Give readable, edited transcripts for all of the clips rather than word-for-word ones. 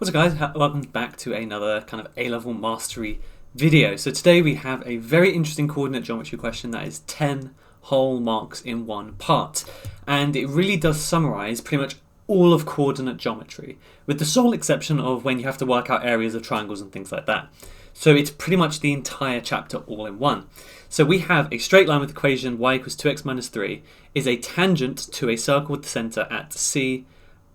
What's up guys, welcome back to another kind of A-level mastery video. So today we have a very interesting coordinate geometry question that is 10 whole marks in one part. And it really does summarize pretty much all of coordinate geometry, with the sole exception of when you have to work out areas of triangles and things like that. So it's pretty much the entire chapter all in one. So we have a straight line with the equation y equals 2x minus 3 is a tangent to a circle with the center at C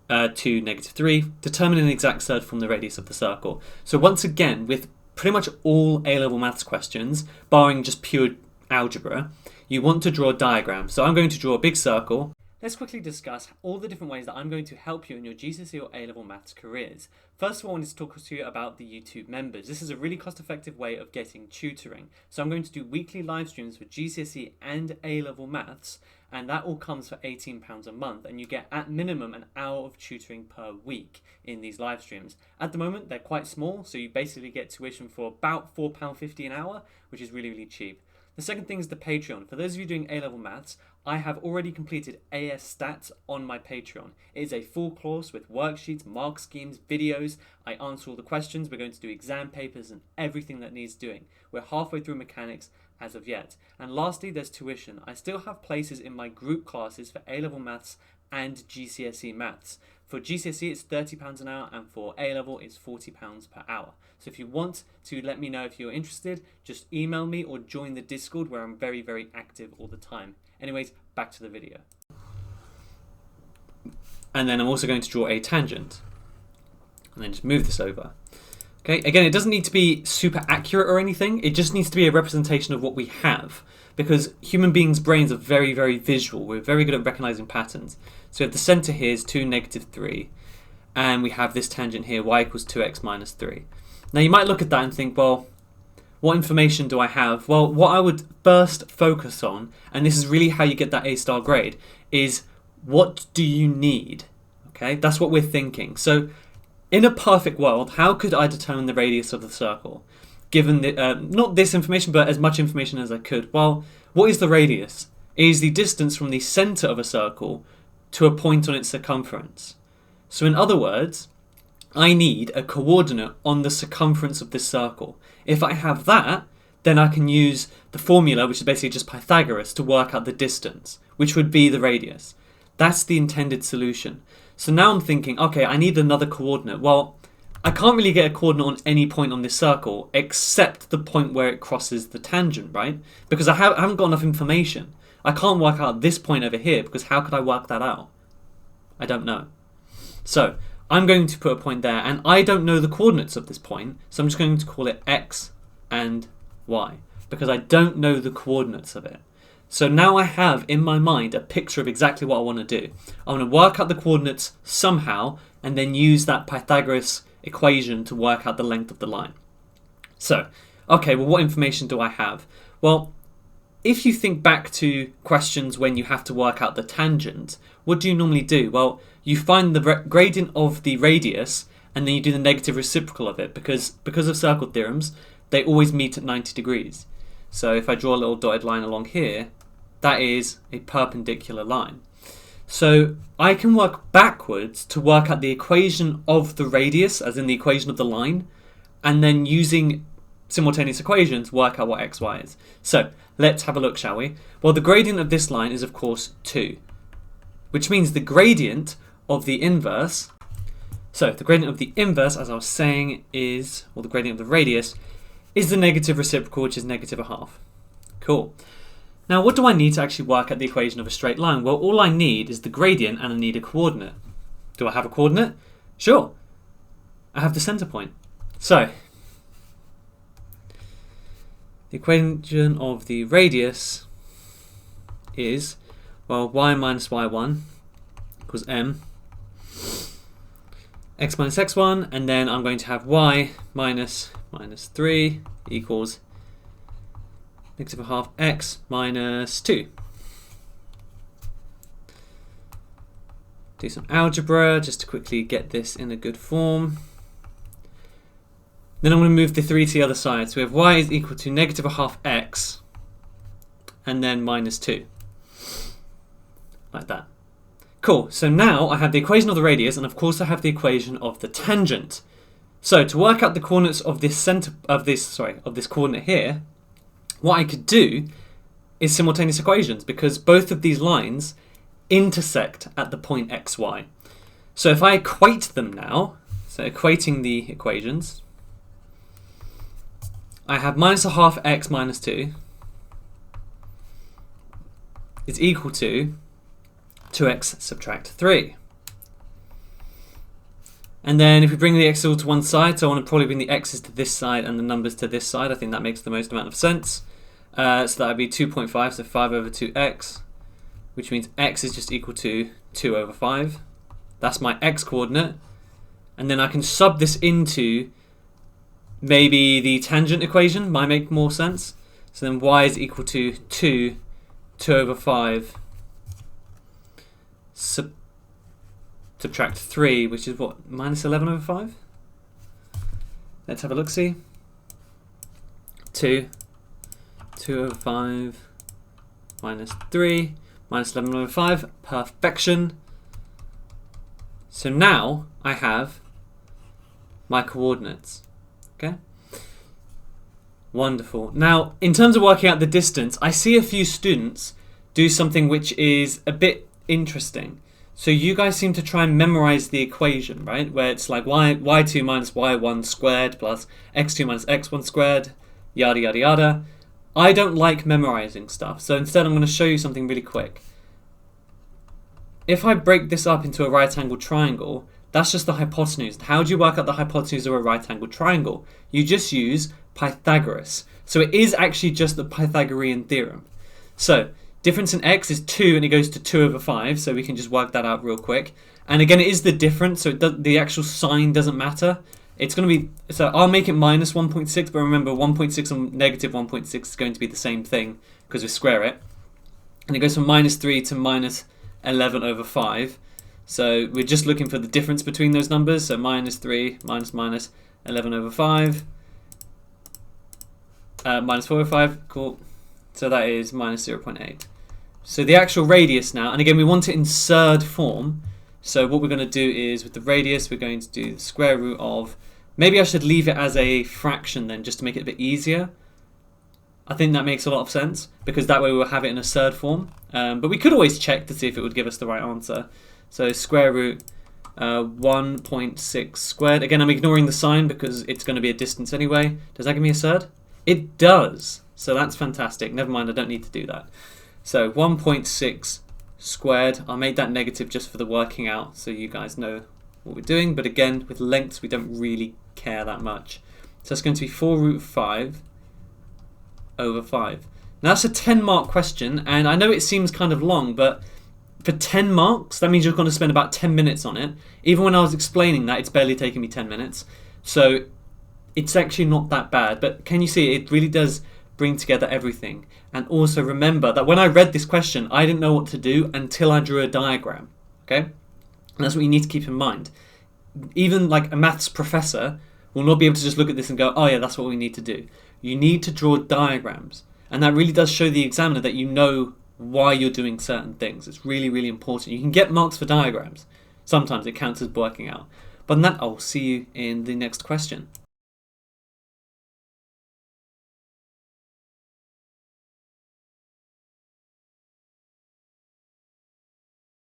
to negative 3, determine an exact third from the radius of the circle. So once again, with pretty much all A-level maths questions, barring just pure algebra, you want to draw a diagram. So I'm going to draw a big circle. Let's quickly discuss all the different ways that I'm going to help you in your GCSE or A-level maths careers. First of all, I wanted to talk to you about the YouTube members. This is a really cost-effective way of getting tutoring. So I'm going to do weekly live streams for GCSE and A-level maths, and that all comes for £18 a month, and you get at minimum an hour of tutoring per week in these live streams. At the moment, they're quite small, so you basically get tuition for about £4.50 an hour, which is really, really cheap. The second thing is the Patreon. For those of you doing A-level maths, I have already completed AS Stats on my Patreon. It is a full course with worksheets, mark schemes, videos. I answer all the questions. We're going to do exam papers and everything that needs doing. We're halfway through mechanics as of yet. And lastly, there's tuition. I still have places in my group classes for A-level maths and GCSE maths. For GCSE, it's £30 an hour, and for A-level, it's £40 per hour. So if you want to let me know if you're interested, just email me or join the Discord, where I'm very, very active all the time. Anyways, back to the video. And then I'm also going to draw a tangent. And then just move this over. Okay, again, it doesn't need to be super accurate or anything. It just needs to be a representation of what we have. Because human beings' brains are very, very visual. We're very good at recognizing patterns. So we have the center here is 2, negative 3. And we have this tangent here, y equals 2x minus 3. Now you might look at that and think, well, what information do I have? Well, what I would first focus on, and this is really how you get that A-star grade, is what do you need? Okay, that's what we're thinking. So in a perfect world, how could I determine the radius of the circle? Given the, not this information, but as much information as I could. Well, what is the radius? It is the distance from the center of a circle to a point on its circumference. So in other words, I need a coordinate on the circumference of this circle. If I have that, then I can use the formula, which is basically just Pythagoras, to work out the distance, which would be the radius. That's the intended solution. So now I'm thinking, okay, I need another coordinate. Well, I can't really get a coordinate on any point on this circle except the point where it crosses the tangent, right? Because I haven't got enough information. I can't work out this point over here, because how could I work that out? I don't know. So I'm going to put a point there, and I don't know the coordinates of this point, so I'm just going to call it x and y, because I don't know the coordinates of it. So now I have in my mind a picture of exactly what I want to do. I want to work out the coordinates somehow, and then use that Pythagoras equation to work out the length of the line. So, okay, well, what information do I have? Well, if you think back to questions when you have to work out the tangent, what do you normally do? Well, you find the gradient of the radius, and then you do the negative reciprocal of it, because of circle theorems, they always meet at 90 degrees. So if I draw a little dotted line along here, that is a perpendicular line. So I can work backwards to work out the equation of the radius, as in the equation of the line, and then using simultaneous equations work out what x, y is. So let's have a look, shall we? Well, the gradient of this line is of course 2, which means the gradient of the inverse, so the gradient of the inverse, as I was saying, is, or the gradient of the radius, is the negative reciprocal, which is negative 1/2. Cool. Now, what do I need to actually work out the equation of a straight line? Well, all I need is the gradient, and I need a coordinate. Do I have a coordinate? Sure. I have the center point. So the equation of the radius is, well, y minus y1 equals m, x minus x1, and then I'm going to have y minus 3 equals negative 1/2 x minus 2. Do some algebra just to quickly get this in a good form. Then I'm going to move the 3 to the other side. So we have y is equal to negative 1/2 x and then minus 2. Like that. Cool, so now I have the equation of the radius, and of course I have the equation of the tangent. So to work out the coordinates of this this coordinate here, what I could do is simultaneous equations, because both of these lines intersect at the point xy. So if I equate them now, so equating the equations, I have minus a half x minus 2 is equal to 2x subtract 3. And then if we bring the x all to one side, so I want to probably bring the x's to this side and the numbers to this side. I think that makes the most amount of sense. So that would be 2.5, so 5 over 2x, which means x is just equal to 2 over 5. That's my x coordinate. And then I can sub this into maybe the tangent equation, might make more sense. So then y is equal to 2 over 5 subtract 3, which is what, minus 11 over 5? Let's have a look, see. 2 over 5 minus 3 minus 11 over 5, perfection. So now I have my coordinates, okay? Wonderful. Now, in terms of working out the distance, I see a few students do something which is a bit interesting. So you guys seem to try and memorize the equation, right? Where it's like y2 minus y1 squared plus x2 minus x1 squared, yada, yada, yada. I don't like memorizing stuff, so instead I'm going to show you something really quick. If I break this up into a right angle triangle, that's just the hypotenuse. How do you work out the hypotenuse of a right angle triangle? You just use Pythagoras. So it is actually just the Pythagorean theorem. So difference in x is 2 and it goes to 2 over 5, so we can just work that out real quick. And again, it is the difference, so the actual sign doesn't matter. It's going to be, so I'll make it minus 1.6, but remember 1.6 and negative 1.6 is going to be the same thing because we square it. And it goes from minus 3 to minus 11 over 5. So we're just looking for the difference between those numbers. So minus 3 minus 11 over 5. Minus 4 over 5, cool. So that is minus 0.8. So the actual radius now, and again we want it in surd form. So what we're going to do is with the radius we're going to do the square root of, maybe I should leave it as a fraction then just to make it a bit easier. I think that makes a lot of sense because that way we'll have it in a surd form. But we could always check to see if it would give us the right answer. So square root 1.6 squared. Again, I'm ignoring the sign because it's going to be a distance anyway. Does that give me a surd? It does. So that's fantastic. Never mind, I don't need to do that. So 1.6 squared. I'll make that negative just for the working out so you guys know what we're doing. But again, with lengths, we don't really care that much. So it's going to be 4 root 5 over 5. Now that's a 10-mark question, and I know it seems kind of long, but for 10 marks, that means you're going to spend about 10 minutes on it. Even when I was explaining that, it's barely taking me 10 minutes. So it's actually not that bad, but can you see it really does bring together everything? And also remember that when I read this question, I didn't know what to do until I drew a diagram, okay? And that's what you need to keep in mind. Even like a maths professor will not be able to just look at this and go, oh yeah, that's what we need to do. You need to draw diagrams. And that really does show the examiner that you know why you're doing certain things. It's really, really important. You can get marks for diagrams. Sometimes it counts as working out. But on that, I'll see you in the next question.